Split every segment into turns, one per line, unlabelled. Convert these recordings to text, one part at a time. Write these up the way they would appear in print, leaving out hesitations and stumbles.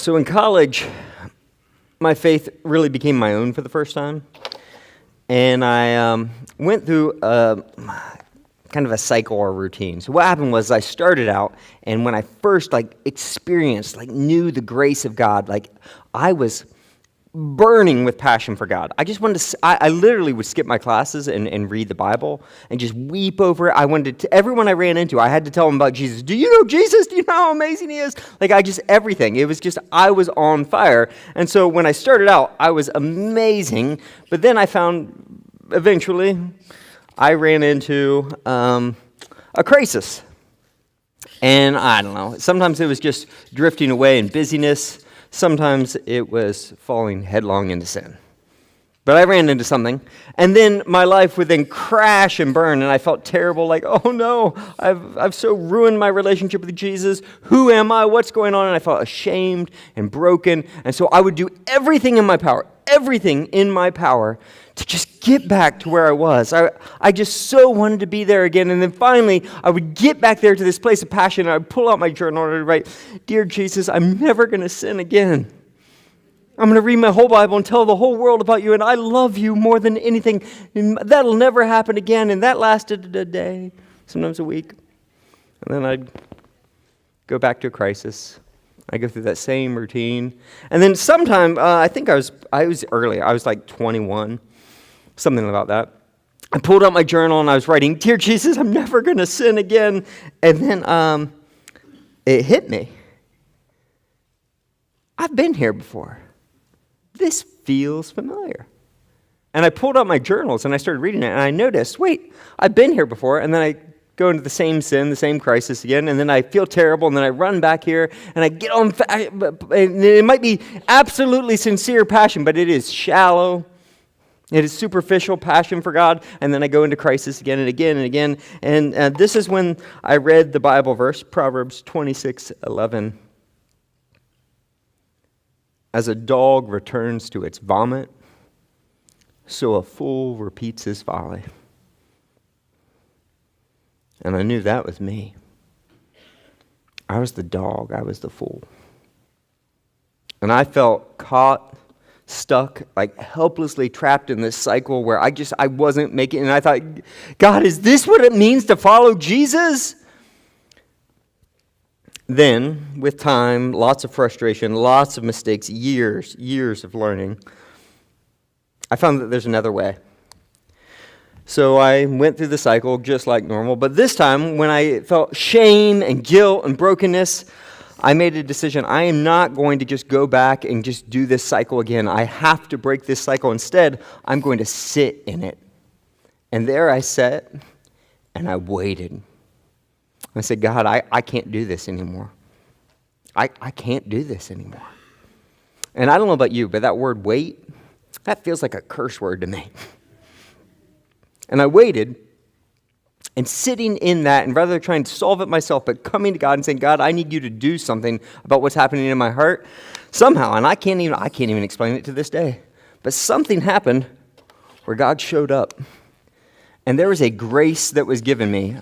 So in college, my faith really became my own for the first time. And I went through kind of a cycle or routine. So what happened was I started out, and when I first experienced, knew the grace of God, I was burning with passion for God. I just wanted to, I literally would skip my classes and read the Bible and just weep over it. I wanted to, everyone I ran into, I had to tell them about Jesus. Do you know Jesus? Do you know how amazing he is? Everything. It was just, I was on fire. And so when I started out, I was amazing. But then I found, eventually, I ran into a crisis. And I don't know, sometimes it was just drifting away in busyness. Sometimes it was falling headlong into sin. But I ran into something, and then my life would then crash and burn, and I felt terrible, oh no, I've so ruined my relationship with Jesus. Who am I? What's going on? And I felt ashamed and broken, and so I would do everything in my power to just get back to where I was. I just so wanted to be there again. And then finally, I would get back there to this place of passion, and I would pull out my journal and I'd write, "Dear Jesus, I'm never going to sin again. I'm going to read my whole Bible and tell the whole world about you, and I love you more than anything. And that'll never happen again." And that lasted a day, sometimes a week. And then I'd go back to a crisis. I go through that same routine. And then sometime, I think I was early. I was 21. Something about that. I pulled out my journal and I was writing, "Dear Jesus, I'm never going to sin again." And then it hit me. I've been here before. This feels familiar. And I pulled out my journals and I started reading it, and I noticed, wait, I've been here before. And then I go into the same sin, the same crisis again, and then I feel terrible, and then I run back here, and I get on, and it might be absolutely sincere passion, but it is shallow. It is superficial passion for God, and then I go into crisis again and again and again. And this is when I read the Bible verse, Proverbs 26:11. "As a dog returns to its vomit, so a fool repeats his folly." And I knew that was me. I was the dog. I was the fool. And I felt caught, stuck, helplessly trapped in this cycle where I wasn't making, and I thought, God, is this what it means to follow Jesus? Then, with time, lots of frustration, lots of mistakes, years of learning, I found that there's another way. So I went through the cycle just like normal, but this time, when I felt shame and guilt and brokenness, I made a decision. I am not going to just go back and just do this cycle again. I have to break this cycle. Instead, I'm going to sit in it. And there I sat, and I waited. I said, God, I can't do this anymore. I can't do this anymore. And I don't know about you, but that word wait, that feels like a curse word to me. And I waited, and sitting in that, and rather than trying to solve it myself, but coming to God and saying, God, I need you to do something about what's happening in my heart, somehow, and I can't even explain it to this day, but something happened where God showed up. And there was a grace that was given me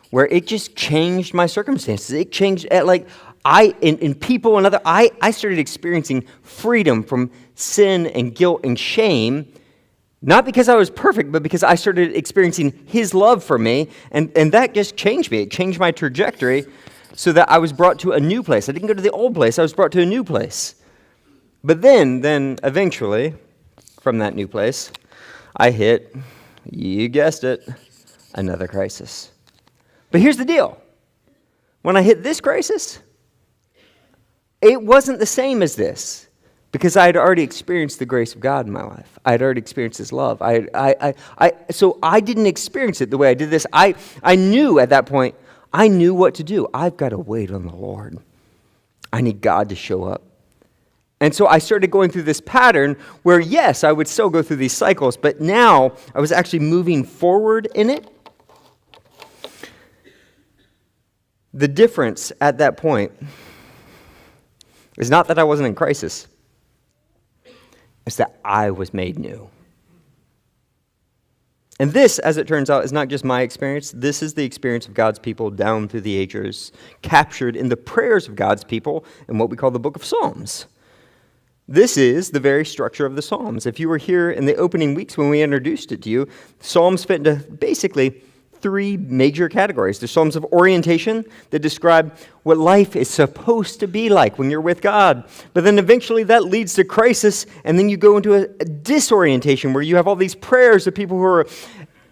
where it just changed my circumstances. It changed, in people and other, I started experiencing freedom from sin and guilt and shame. Not because I was perfect, but because I started experiencing His love for me, and that just changed me. It changed my trajectory so that I was brought to a new place. I didn't go to the old place. I was brought to a new place. But then eventually, from that new place, I hit, you guessed it, another crisis. But here's the deal. When I hit this crisis, it wasn't the same as this. Because I had already experienced the grace of God in my life. I had already experienced His love. So I didn't experience it the way I did this. I knew at that point, I knew what to do. I've got to wait on the Lord. I need God to show up. And so I started going through this pattern where, yes, I would still go through these cycles, but now I was actually moving forward in it. The difference at that point is not that I wasn't in crisis. It's that I was made new. And this, as it turns out, is not just my experience. This is the experience of God's people down through the ages, captured in the prayers of God's people in what we call the book of Psalms. This is the very structure of the Psalms. If you were here in the opening weeks when we introduced it to you, Psalms fit into basically three major categories. The Psalms of orientation that describe what life is supposed to be like when you're with God. But then eventually that leads to crisis, and then you go into a disorientation where you have all these prayers of people who are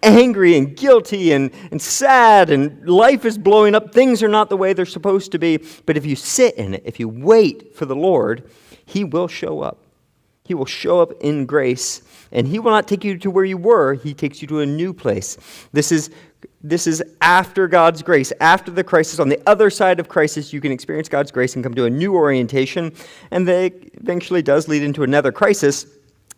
angry and guilty and sad, and life is blowing up. Things are not the way they're supposed to be. But if you sit in it, if you wait for the Lord, He will show up. He will show up in grace, and He will not take you to where you were. He takes you to a new place. This is after God's grace, after the crisis. On the other side of crisis, you can experience God's grace and come to a new orientation, and that eventually does lead into another crisis.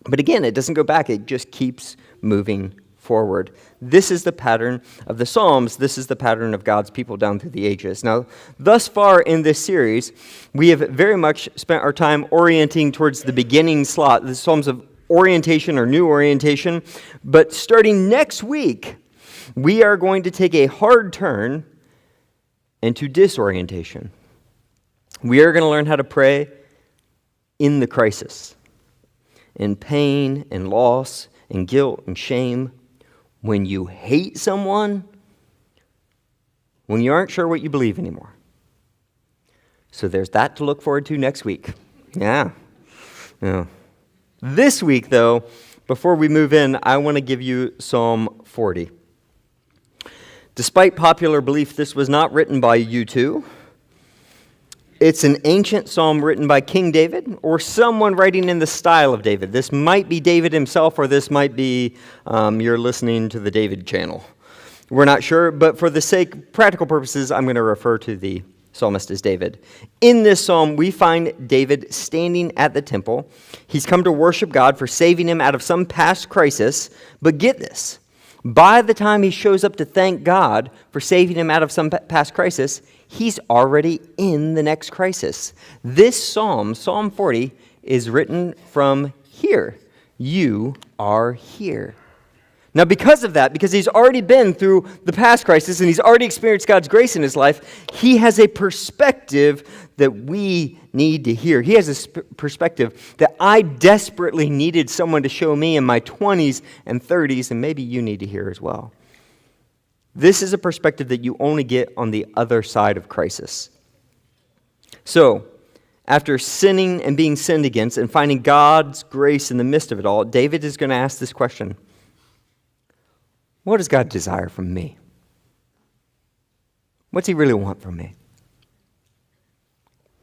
But again, it doesn't go back. It just keeps moving forward. This is the pattern of the Psalms. This is the pattern of God's people down through the ages. Now, thus far in this series, we have very much spent our time orienting towards the beginning slot, the Psalms of orientation or new orientation. But starting next week, we are going to take a hard turn into disorientation. We are going to learn how to pray in the crisis, in pain and loss and guilt and shame, when you hate someone, when you aren't sure what you believe anymore. So there's that to look forward to next week. Yeah. This week, though, before we move in, I want to give you Psalm 40. Despite popular belief, this was not written by U2. It's an ancient psalm written by King David or someone writing in the style of David. This might be David himself, or this might be you're listening to the David channel. We're not sure, but for the sake, practical purposes, I'm going to refer to the psalmist as David. In this psalm, we find David standing at the temple. He's come to worship God for saving him out of some past crisis, but get this. By the time he shows up to thank God for saving him out of some past crisis, he's already in the next crisis. This psalm, Psalm 40, is written from here. You are here. Now, because of that, because he's already been through the past crisis and he's already experienced God's grace in his life, he has a perspective that we need to hear. He has a perspective that I desperately needed someone to show me in my 20s and 30s, and maybe you need to hear as well. This is a perspective that you only get on the other side of crisis. So, after sinning and being sinned against and finding God's grace in the midst of it all, David is going to ask this question: what does God desire from me? What's He really want from me?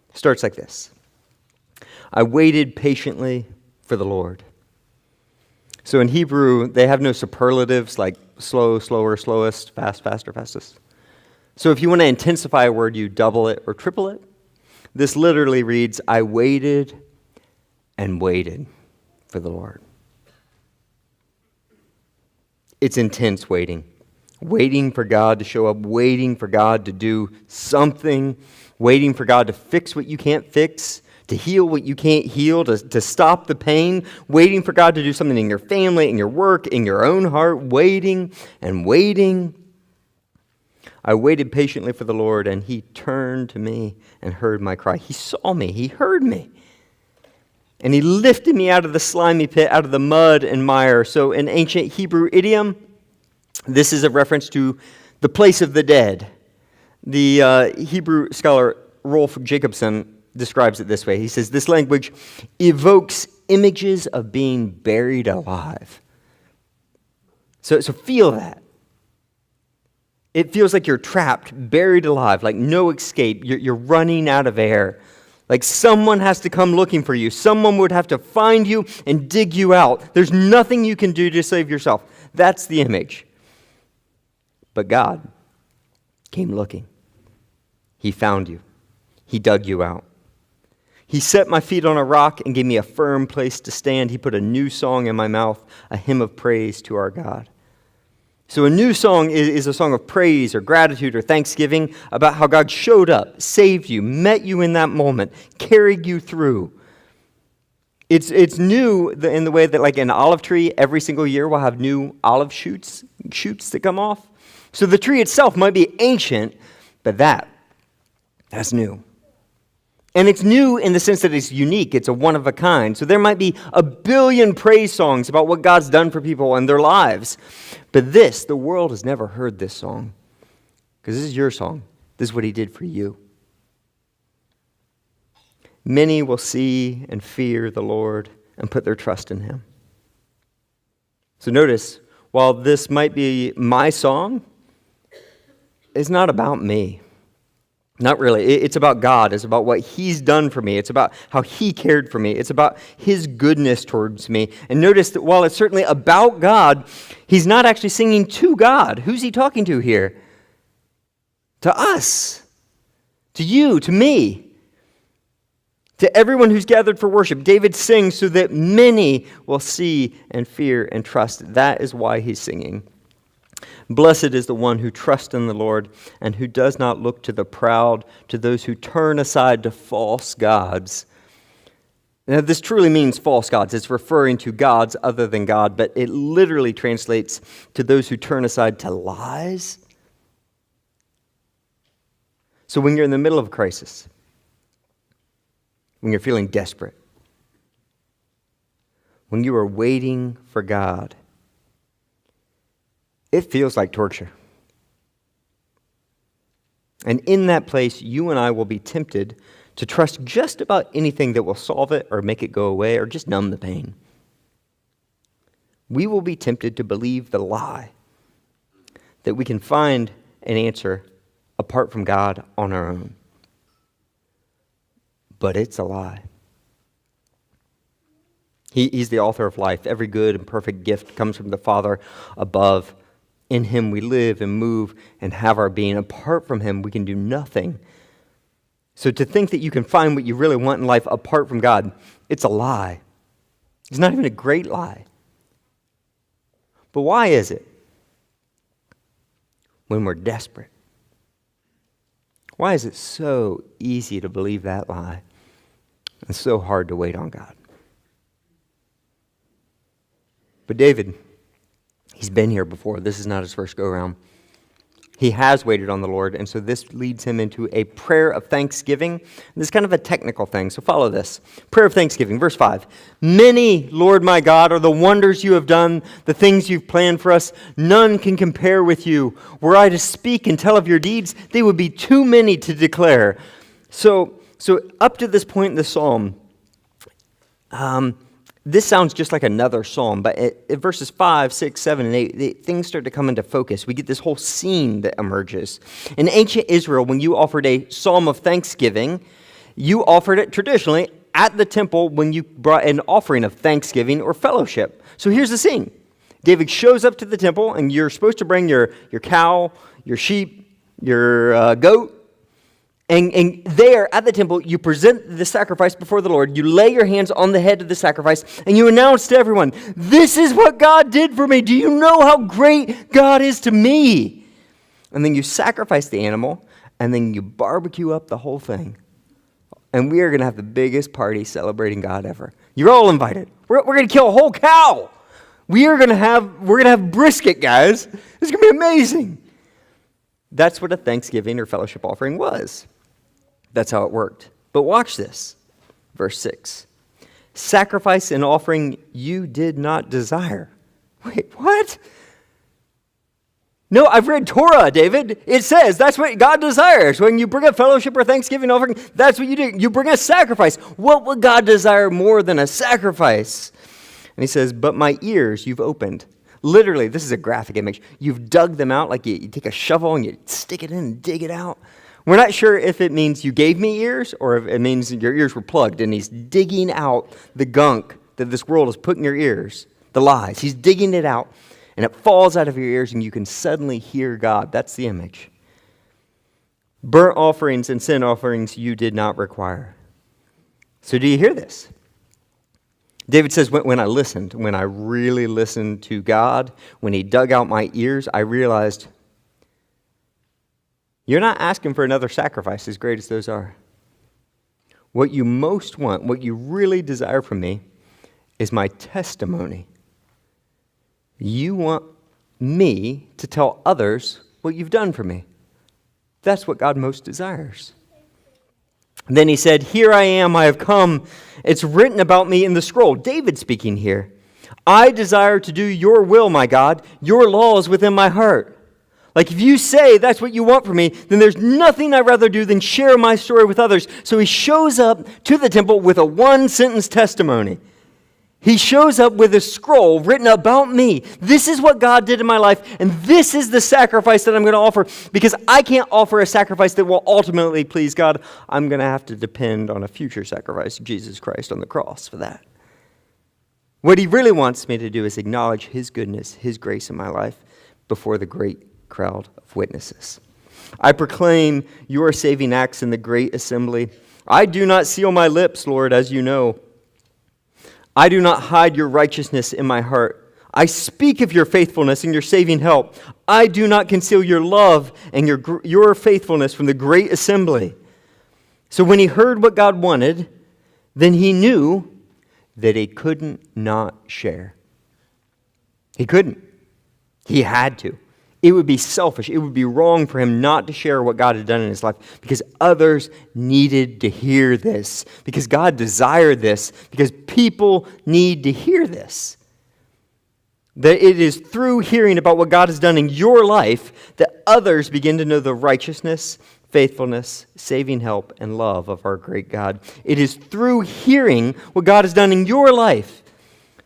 It starts like this: I waited patiently for the Lord. So in Hebrew, they have no superlatives like slow, slower, slowest, fast, faster, fastest. So if you want to intensify a word, you double it or triple it. This literally reads, I waited and waited for the Lord. It's intense waiting. Waiting for God to show up, waiting for God to do something, waiting for God to fix what you can't fix, to heal what you can't heal, to stop the pain, waiting for God to do something in your family, in your work, in your own heart, waiting and waiting. I waited patiently for the Lord, and He turned to me and heard my cry. He saw me. He heard me. And He lifted me out of the slimy pit, out of the mud and mire. So in ancient Hebrew idiom, this is a reference to the place of the dead. The Hebrew scholar Rolf Jacobson describes it this way. He says, this language evokes images of being buried alive. So feel that. It feels like you're trapped, buried alive, like no escape. You're running out of air. Like someone has to come looking for you. Someone would have to find you and dig you out. There's nothing you can do to save yourself. That's the image. But God came looking. He found you. He dug you out. He set my feet on a rock and gave me a firm place to stand. He put a new song in my mouth, a hymn of praise to our God. So a new song is a song of praise or gratitude or thanksgiving about how God showed up, saved you, met you in that moment, carried you through. It's new in the way that, like an olive tree, every single year will have new olive shoots that come off. So the tree itself might be ancient, but that's new. And it's new in the sense that it's unique. It's a one of a kind. So there might be a billion praise songs about what God's done for people and their lives. But the world has never heard this song. Because this is your song. This is what he did for you. Many will see and fear the Lord and put their trust in him. So notice, while this might be my song, it's not about me. Not really. It's about God. It's about what he's done for me. It's about how he cared for me. It's about his goodness towards me. And notice that while it's certainly about God, he's not actually singing to God. Who's he talking to here? To us. To you. To me. To everyone who's gathered for worship. David sings so that many will see and fear and trust. That is why he's singing. Blessed is the one who trusts in the Lord and who does not look to the proud, to those who turn aside to false gods. Now, this truly means false gods. It's referring to gods other than God, but it literally translates to those who turn aside to lies. So when you're in the middle of a crisis, when you're feeling desperate, when you are waiting for God, it feels like torture. And in that place, you and I will be tempted to trust just about anything that will solve it or make it go away or just numb the pain. We will be tempted to believe the lie that we can find an answer apart from God on our own. But it's a lie. He's the author of life. Every good and perfect gift comes from the Father above. In him we live and move and have our being. Apart from him, we can do nothing. So to think that you can find what you really want in life apart from God, it's a lie. It's not even a great lie. But why is it? When we're desperate. Why is it so easy to believe that lie and so hard to wait on God? But David, he's been here before. This is not his first go-around. He has waited on the Lord, and so this leads him into a prayer of thanksgiving. This is kind of a technical thing, so follow this. Prayer of thanksgiving, verse 5. Many, Lord my God, are the wonders you have done, the things you've planned for us. None can compare with you. Were I to speak and tell of your deeds, they would be too many to declare. So up to this point in the psalm, this sounds just like another psalm, but at verses 5, 6, 7, and 8, things start to come into focus. We get this whole scene that emerges. In ancient Israel, when you offered a psalm of thanksgiving, you offered it traditionally at the temple when you brought an offering of thanksgiving or fellowship. So here's the scene. David shows up to the temple, and you're supposed to bring your cow, your sheep, your goat, and there at the temple, you present the sacrifice before the Lord. You lay your hands on the head of the sacrifice, and you announce to everyone, this is what God did for me. Do you know how great God is to me? And then you sacrifice the animal, and then you barbecue up the whole thing. And we are going to have the biggest party celebrating God ever. You're all invited. We're going to kill a whole cow. We're going to have brisket, guys. It's going to be amazing. That's what a Thanksgiving or fellowship offering was. That's how it worked. But watch this. Verse 6. Sacrifice and offering you did not desire. Wait, what? No, I've read Torah, David. It says that's what God desires. When you bring a fellowship or Thanksgiving offering, that's what you do. You bring a sacrifice. What would God desire more than a sacrifice? And he says, but my ears you've opened. Literally, this is a graphic image. You've dug them out like you take a shovel and you stick it in and dig it out. We're not sure if it means you gave me ears or if it means your ears were plugged and he's digging out the gunk that this world has put in your ears, the lies. He's digging it out and it falls out of your ears and you can suddenly hear God. That's the image. Burnt offerings and sin offerings you did not require. So do you hear this? David says, when I listened, when I really listened to God, when he dug out my ears, I realized, you're not asking for another sacrifice as great as those are. What you most want, what you really desire from me, is my testimony. You want me to tell others what you've done for me. That's what God most desires. Then he said, "Here I am, I have come. It's written about me in the scroll." David speaking here. "I desire to do your will, my God. Your law is within my heart." Like if you say that's what you want from me, then there's nothing I'd rather do than share my story with others. So he shows up to the temple with a one-sentence testimony. He shows up with a scroll written about me. This is what God did in my life, and this is the sacrifice that I'm going to offer, because I can't offer a sacrifice that will ultimately please God. I'm going to have to depend on a future sacrifice, Jesus Christ on the cross, for that. What he really wants me to do is acknowledge his goodness, his grace in my life before the great crowd of witnesses. I proclaim your saving acts in the great assembly. I do not seal my lips, Lord, as you know. I do not hide your righteousness in my heart. I speak of your faithfulness and your saving help. I do not conceal your love and your faithfulness from the great assembly. So when he heard what God wanted, then he knew that he couldn't not share. He couldn't. He had to. It would be selfish. It would be wrong for him not to share what God had done in his life, because others needed to hear this, because God desired this, because people need to hear this. That it is through hearing about what God has done in your life that others begin to know the righteousness, faithfulness, saving help, and love of our great God. It is through hearing what God has done in your life,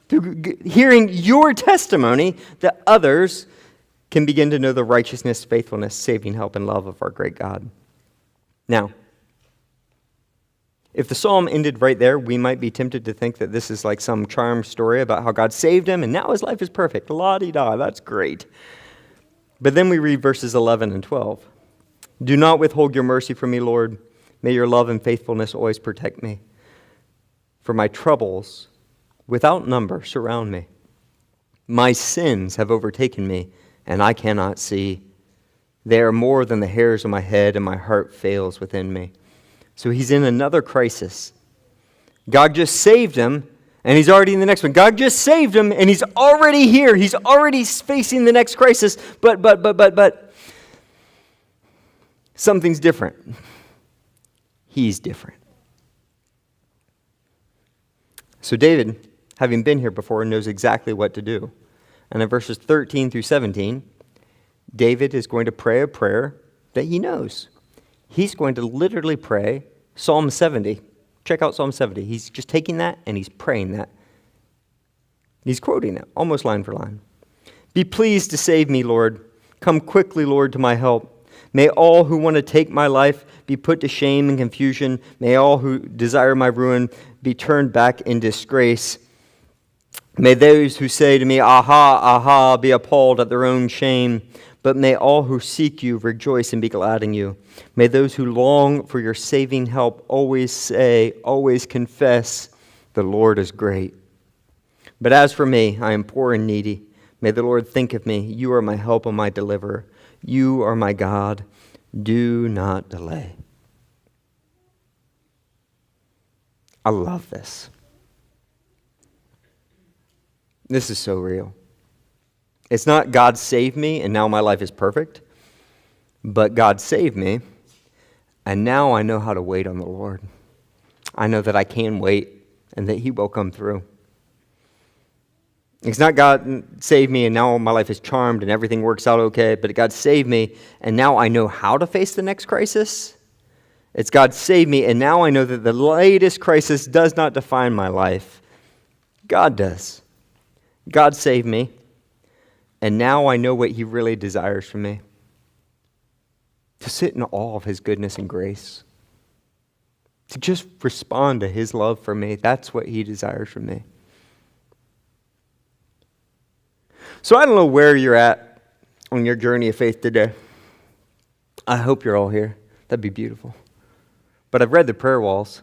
through hearing your testimony, that others can begin to know the righteousness, faithfulness, saving help, and love of our great God. Now, if the psalm ended right there, we might be tempted to think that this is like some charm story about how God saved him and now his life is perfect. La-di-da, that's great. But then we read verses 11 and 12. "Do not withhold your mercy from me, Lord. May your love and faithfulness always protect me. For my troubles, without number, surround me. My sins have overtaken me, and I cannot see. They are more than the hairs of my head, and my heart fails within me." So he's in another crisis. God just saved him, and he's already in the next one. God just saved him, and he's already here. He's already facing the next crisis, but something's different. He's different. So David, having been here before, knows exactly what to do. And in verses 13 through 17, David is going to pray a prayer that he knows. He's going to literally pray Psalm 70. Check out Psalm 70. He's just taking that and he's praying that. He's quoting it, almost line for line. "Be pleased to save me, Lord. Come quickly, Lord, to my help. May all who want to take my life be put to shame and confusion. May all who desire my ruin be turned back in disgrace. May those who say to me, 'Aha, aha,' be appalled at their own shame. But may all who seek you rejoice and be glad in you. May those who long for your saving help always confess, 'The Lord is great.' But as for me, I am poor and needy. May the Lord think of me. You are my help and my deliverer. You are my God. Do not delay." I love this. This is so real. It's not God saved me and now my life is perfect, but God saved me and now I know how to wait on the Lord. I know that I can wait and that he will come through. It's not God saved me and now my life is charmed and everything works out okay, but God saved me and now I know how to face the next crisis. It's God saved me and now I know that the latest crisis does not define my life. God does. God saved me, and now I know what he really desires from me. To sit in awe of his goodness and grace. To just respond to his love for me. That's what he desires from me. So I don't know where you're at on your journey of faith today. I hope you're all here. That'd be beautiful. But I've read the prayer walls.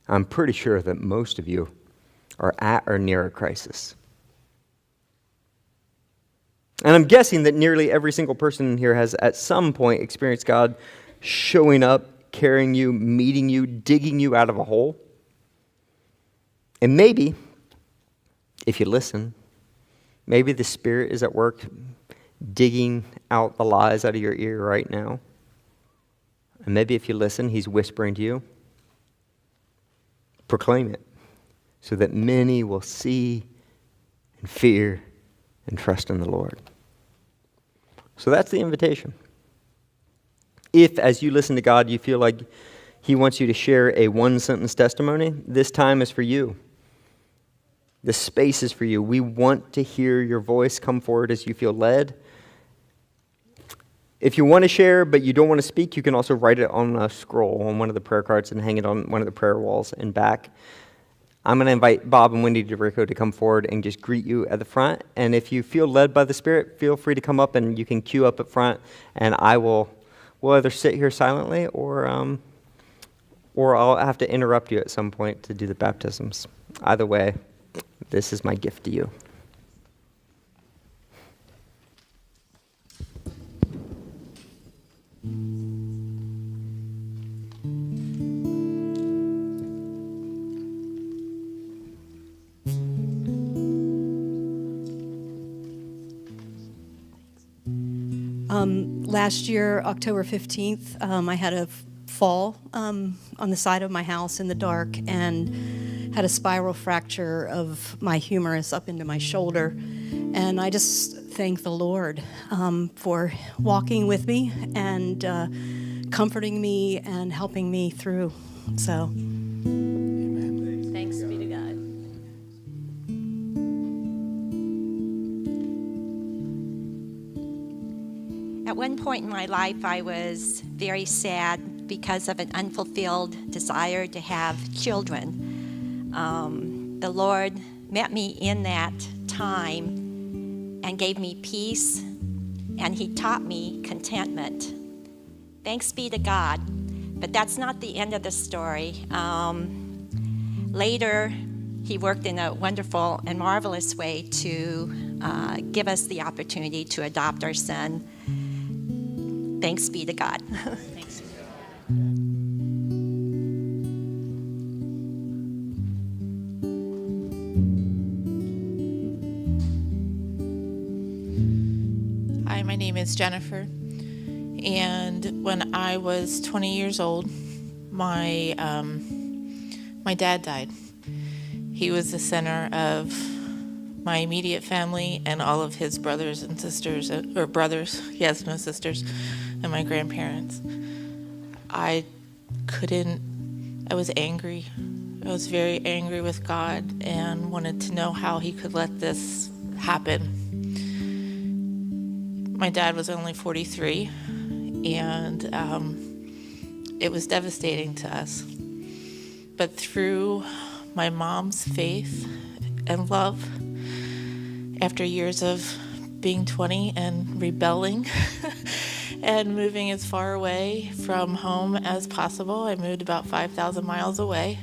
I'm pretty sure that most of you are at or near a crisis. And I'm guessing that nearly every single person in here has at some point experienced God showing up, carrying you, meeting you, digging you out of a hole. And maybe, if you listen, maybe the Spirit is at work digging out the lies out of your ear right now. And maybe if you listen, he's whispering to you. Proclaim it so that many will see and fear and trust in the Lord. So that's the invitation. If, as you listen to God, you feel like he wants you to share a one-sentence testimony, this time is for you. This space is for you. We want to hear your voice. Come forward as you feel led. If you want to share but you don't want to speak, you can also write it on a scroll on one of the prayer cards and hang it on one of the prayer walls in back. I'm going to invite Bob and Wendy DeRico to come forward and just greet you at the front. And if you feel led by the Spirit, feel free to come up and you can queue up at front. And we'll either sit here silently or I'll have to interrupt you at some point to do the baptisms. Either way, this is my gift to you.
Last year, October 15th, I had a fall on the side of my house in the dark and had a spiral fracture of my humerus up into my shoulder. And I just thank the Lord for walking with me and comforting me and helping me through. So,
Amen. Thanks be to God.
At one point in my life, I was very sad because of an unfulfilled desire to have children. The Lord met me in that time and gave me peace, and he taught me contentment. Thanks be to God. But that's not the end of the story. Later, he worked in a wonderful and marvelous way to give us the opportunity to adopt our son. Thanks be to God.
Thanks. Hi, my name is Jennifer. And when I was 20 years old, my dad died. He was the center of my immediate family and all of his brothers and sisters, or brothers, he has no sisters, and my grandparents. I was angry. I was very angry with God and wanted to know how he could let this happen. My dad was only 43, and it was devastating to us. But through my mom's faith and love, after years of being 20 and rebelling and moving as far away from home as possible, I moved about 5,000 miles away.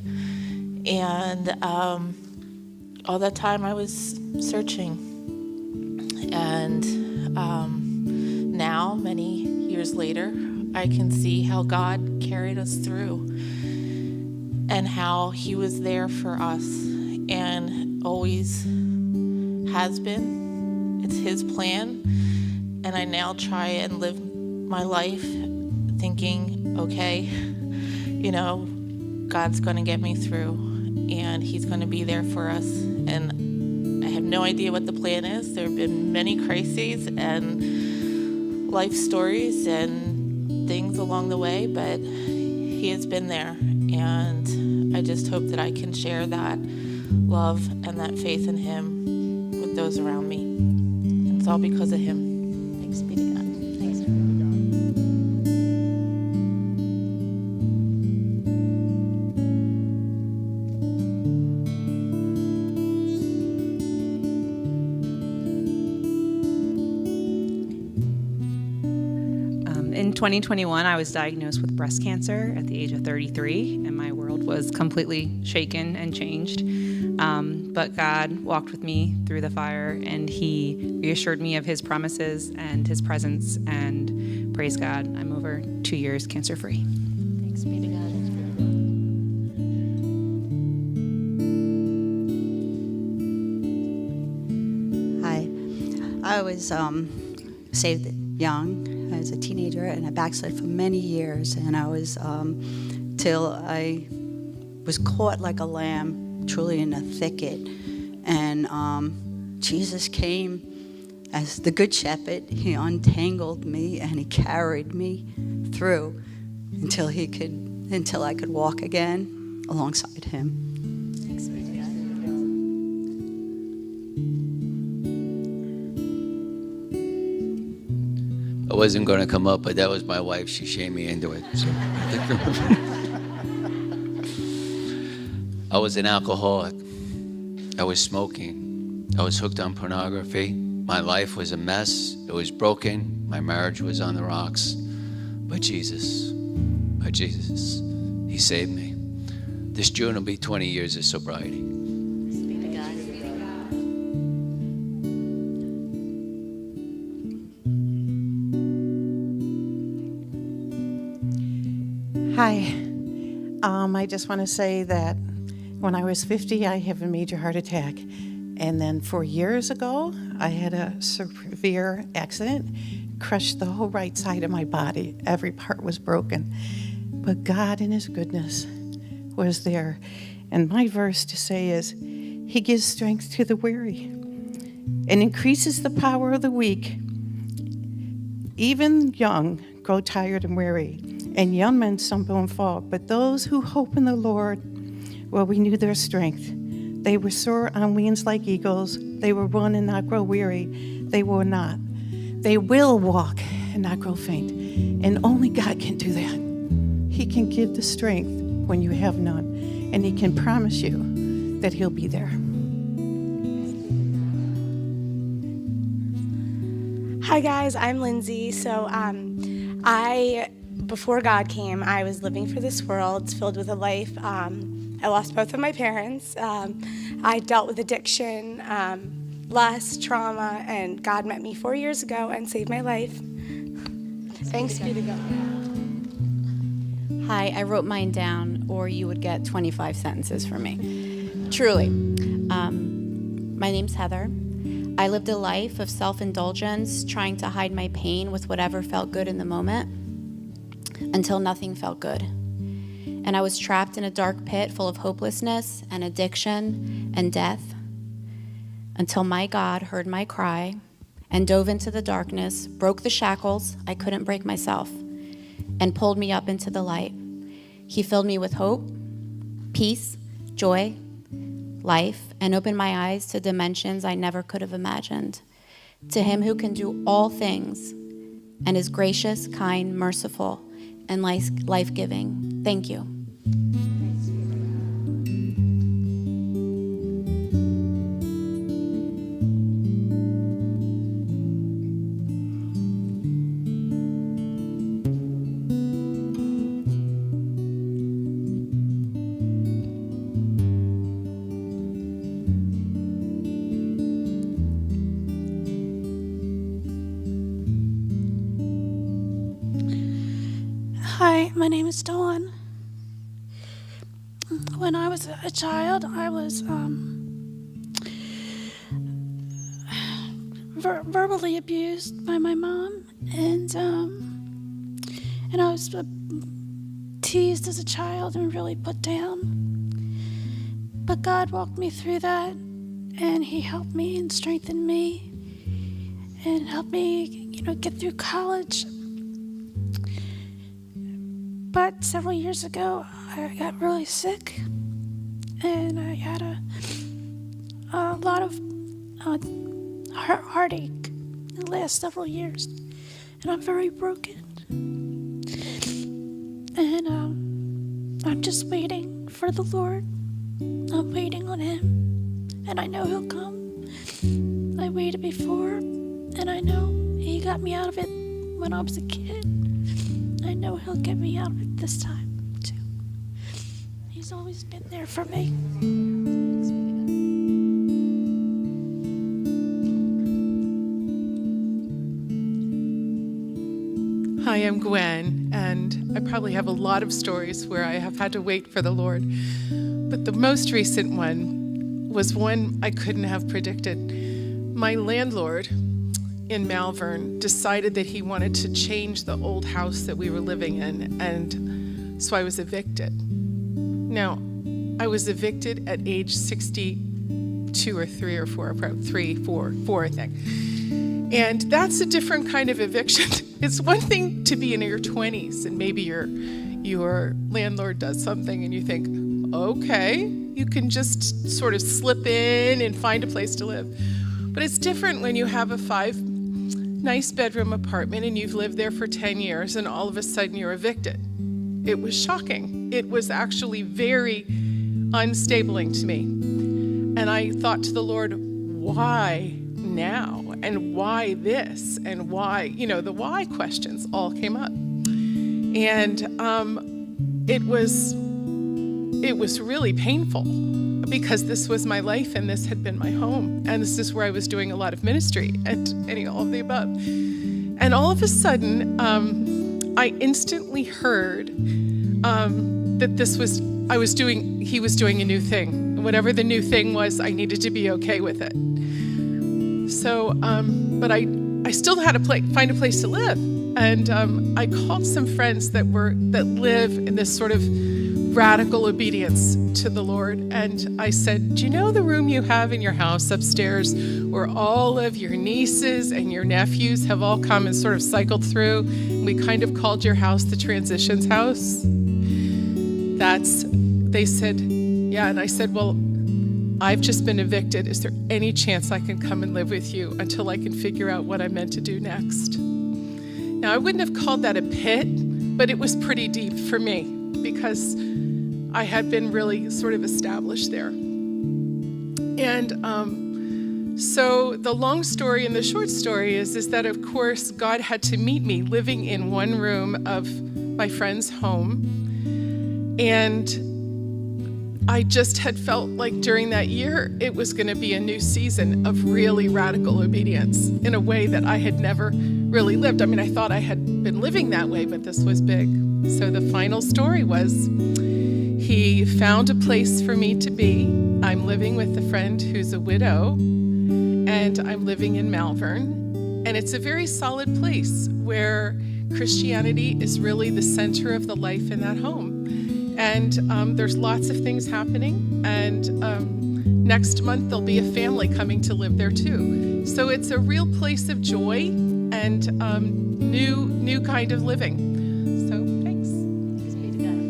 And all that time I was searching. And now, many years later, I can see how God carried us through and how he was there for us and always has been. It's his plan. And I now try and live my life thinking, okay, God's going to get me through and he's going to be there for us. And I have no idea what the plan is. There have been many crises and life stories and things along the way, but he has been there. And I just hope that I can share that love and that faith in him with those around me. And it's all because of him. Thanks be to God. Thanks.
In 2021, I was diagnosed with breast cancer at the age of 33, and my world was completely shaken and changed. But God walked with me through the fire, and he reassured me of his promises and his presence, and praise God, I'm over 2 years cancer-free.
Thanks be to God.
I was saved young as a teenager, and I backslid for many years. And I was till I was caught like a lamb, truly in a thicket. And Jesus came as the good shepherd. He untangled me and he carried me through until I could walk again alongside him.
I wasn't going to come up, but that was my wife. She shamed me into it. So. I was an alcoholic. I was smoking. I was hooked on pornography. My life was a mess. It was broken. My marriage was on the rocks. But Jesus, He saved me. This June will be 20 years of sobriety.
Hi. I just want to say that when I was 50, I had a major heart attack. And then 4 years ago, I had a severe accident, crushed the whole right side of my body. Every part was broken. But God in His goodness was there. And my verse to say is, He gives strength to the weary and increases the power of the weak. Even young grow tired and weary, and young men stumble and fall. But those who hope in the Lord will renew their strength. They will soar on wings like eagles. They will run and not grow weary. They will not. They will walk and not grow faint. And only God can do that. He can give the strength when you have none. And He can promise you that He'll be there.
Hi guys, I'm Lindsay. So before God came, I was living for this world filled with a life. I lost both of my parents. I dealt with addiction, lust, trauma, and God met me 4 years ago and saved my life. Thanks be to God.
Hi, I wrote mine down, or you would get 25 sentences from me. Truly. My name's Heather. I lived a life of self-indulgence, trying to hide my pain with whatever felt good in the moment, until nothing felt good. And I was trapped in a dark pit full of hopelessness and addiction and death, until my God heard my cry and dove into the darkness, broke the shackles I couldn't break myself, and pulled me up into the light. He filled me with hope, peace, joy, life, and opened my eyes to dimensions I never could have imagined. To Him who can do all things and is gracious, kind, merciful, and life-giving. Thank you.
Hi, my name is Dawn. When I was a child, I was verbally abused by my mom, and I was teased as a child and really put down. But God walked me through that, and He helped me and strengthened me, and helped me, get through college. But several years ago, I got really sick, and I had a lot of heartache in the last several years, and I'm very broken. And I'm just waiting for the Lord. I'm waiting on Him, and I know He'll come. I waited before, and I know He got me out of it when I was a kid. I know He'll get me out of it this time, too. He's always been there for me.
Hi, I'm Gwen, and I probably have a lot of stories where I have had to wait for the Lord. But the most recent one was one I couldn't have predicted. My landlord in Malvern decided that he wanted to change the old house that we were living in, and so I was evicted. Now, I was evicted at age 62 or 3 or 4, probably 4, I think. And that's a different kind of eviction. It's one thing to be in your 20s and maybe your landlord does something and you think, okay, you can just sort of slip in and find a place to live. But it's different when you have a 5 nice bedroom apartment and you've lived there for 10 years and all of a sudden you're evicted. It was shocking. It was actually very unstabling to me. And I thought to the Lord, why now? And why this? And why, the why questions all came up. And it was really painful because this was my life and this had been my home. And this is where I was doing a lot of ministry and all of the above. And all of a sudden, I instantly heard that he was doing a new thing. And whatever the new thing was, I needed to be okay with it. So, but I still had to find a place to live. And I called some friends that live in this sort of radical obedience to the Lord. And I said, do you know the room you have in your house upstairs where all of your nieces and your nephews have all come and sort of cycled through? And we kind of called your house the transitions house. They said, yeah. And I said, well, I've just been evicted. Is there any chance I can come and live with you until I can figure out what I'm meant to do next? Now, I wouldn't have called that a pit, but it was pretty deep for me because I had been really sort of established there. And so the long story and the short story is that, of course, God had to meet me living in one room of my friend's home. And I just had felt like during that year, it was going to be a new season of really radical obedience in a way that I had never really lived. I mean, I thought I had been living that way, but this was big. So the final story was he found a place for me to be. I'm living with a friend who's a widow, and I'm living in Malvern. And it's a very solid place where Christianity is really the center of the life in that home. And there's lots of things happening. And next month, there'll be a family coming to live there too. So it's a real place of joy and new kind of living. So thanks. Thanks be to God.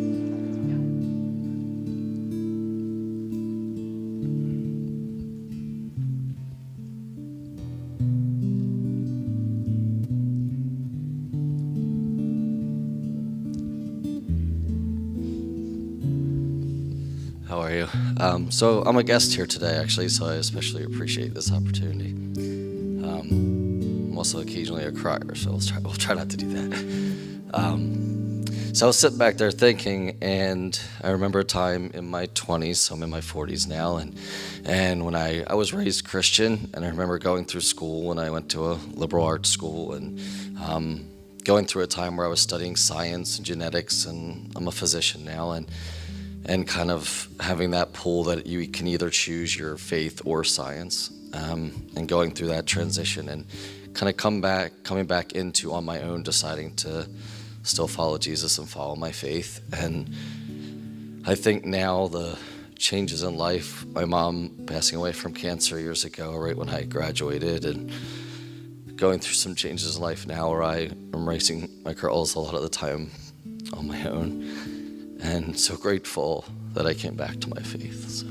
How are you? So I'm a guest here today, actually, so I especially appreciate this opportunity. I'm also occasionally a crier, so we'll try not to do that. So I was sitting back there thinking, and I remember a time in my 20s, so I'm in my 40s now, and when I was raised Christian, and I remember going through school, and I went to a liberal arts school, and going through a time where I was studying science and genetics, and I'm a physician now, and kind of having that pull that you can either choose your faith or science, and going through that transition and kind of coming back into on my own, deciding to still follow Jesus and follow my faith. And I think now the changes in life, my mom passing away from cancer years ago, right when I graduated, and going through some changes in life now where I am raising my girls a lot of the time on my own. And so grateful that I came back to my faith. So.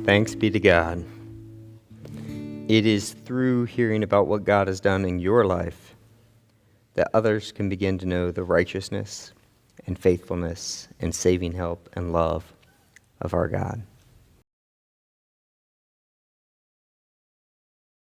Thanks be to God. It is through hearing about what God has done in your life that others can begin to know the righteousness and faithfulness and saving help and love of our God.